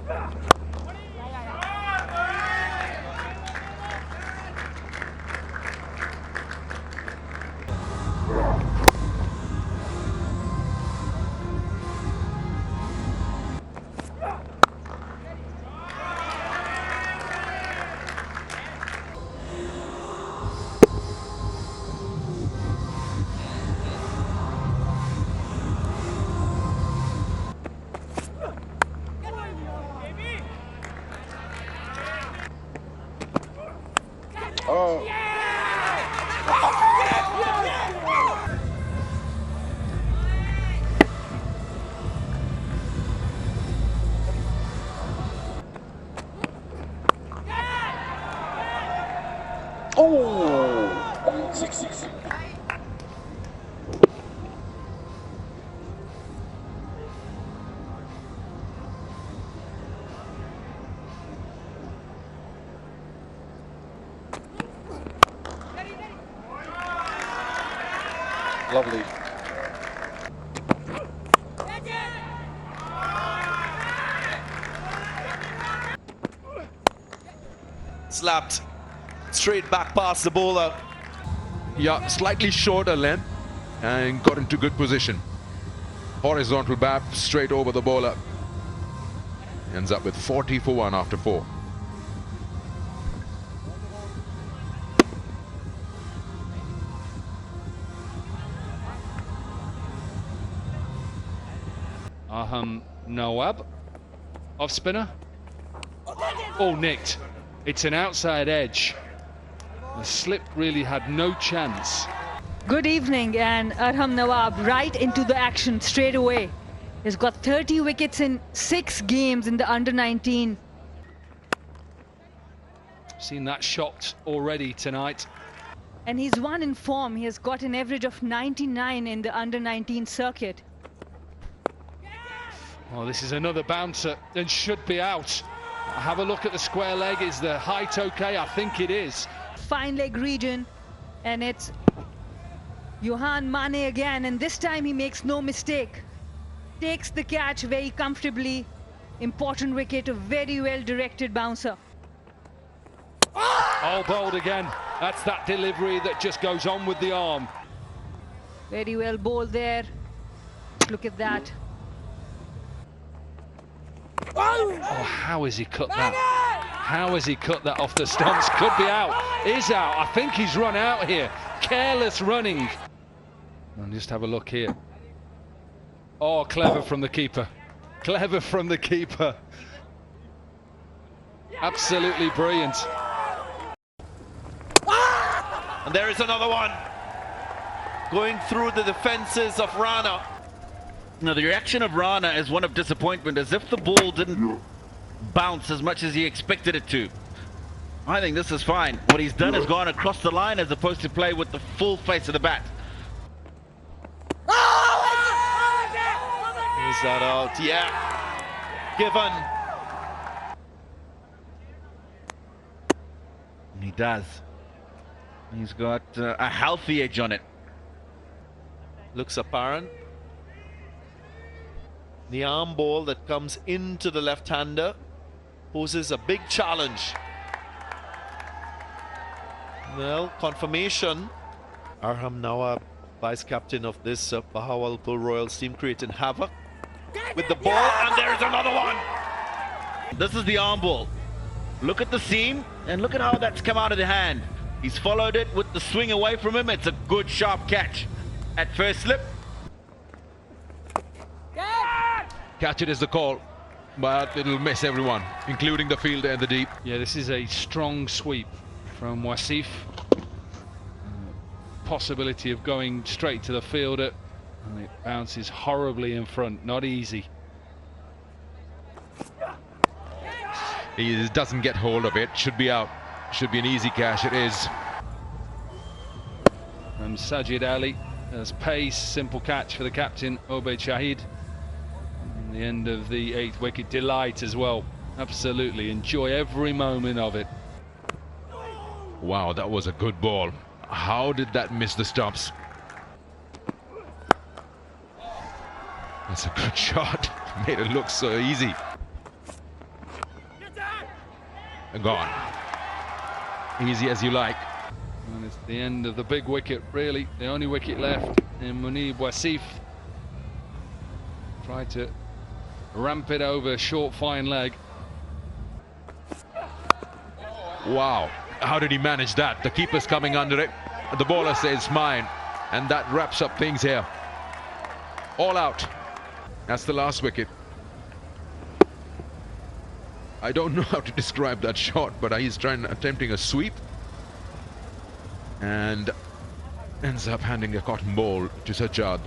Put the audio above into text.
Oh. Oh. 6-6. Lovely. Slapped straight back past the bowler. Yeah, slightly shorter length and got into good position. Horizontal bat straight over the bowler. Ends up with 40 for 1 after 4. Nawab, off spinner. Oh, nicked. It's an outside edge. The slip really had no chance. Good evening, and Arham Nawab right into the action straight away. He's got 30 wickets in 6 games in the under-19. Seen that shot already tonight. And he's one in form. He has got an average of 99 in the under-19 circuit. Oh, this is another bouncer and should be out. Have a look at the square leg. Is the height okay? I think it is. Fine leg region, and it's Johan Mane again, and this time he makes no mistake. Takes the catch very comfortably. Important wicket, a very well directed bouncer. Oh, bowled again. That's that delivery that just goes on with the arm. Very well bowled there. Look at that. Oh, how has he cut that? How has he cut that off the stumps? Could be out. Is out. I think he's run out here. Careless running. And just have a look here. Oh, clever from the keeper. Clever from the keeper. Absolutely brilliant. And there is another one. Going through the defenses of Rana. Now, the reaction of Rana is one of disappointment, as if the ball didn't bounce as much as he expected it to. I think this is fine. What he's done is gone across the line as opposed to play with the full face of the bat. Is that out? Yeah. Given. He does. He's got a healthy edge on it. Looks apparent. The arm ball that comes into the left-hander poses a big challenge. Well, confirmation. Arham Nawab, vice-captain of this Bahawalpur Royals team, creating havoc with the ball, and there's another one. This is the arm ball. Look at the seam, and look at how that's come out of the hand. He's followed it with the swing away from him. It's a good, sharp catch at first slip. Catch it is the call, but it'll miss everyone, including the fielder and the deep. Yeah, this is a strong sweep from Wasif. Possibility of going straight to the fielder, and it bounces horribly in front. Not easy. He doesn't get hold of it. Should be out. Should be an easy catch. It is. And Sajid Ali has pace. Simple catch for the captain, Obaid Shahid. And the end of the 8th wicket. Delight as well. Absolutely. Enjoy every moment of it. Wow, that was a good ball. How did that miss the stumps? That's a good shot. Made it look so easy. gone. Easy as you like. And it's the end of the big wicket, really. The only wicket left in Munib Wasif. Tried to ramp it over, short, fine leg. Wow, how did he manage that? The keeper's coming under it. The bowler says mine. And that wraps up things here. All out. That's the last wicket. I don't know how to describe that shot, but he's attempting a sweep. And ends up handing a cotton ball to Sajjad.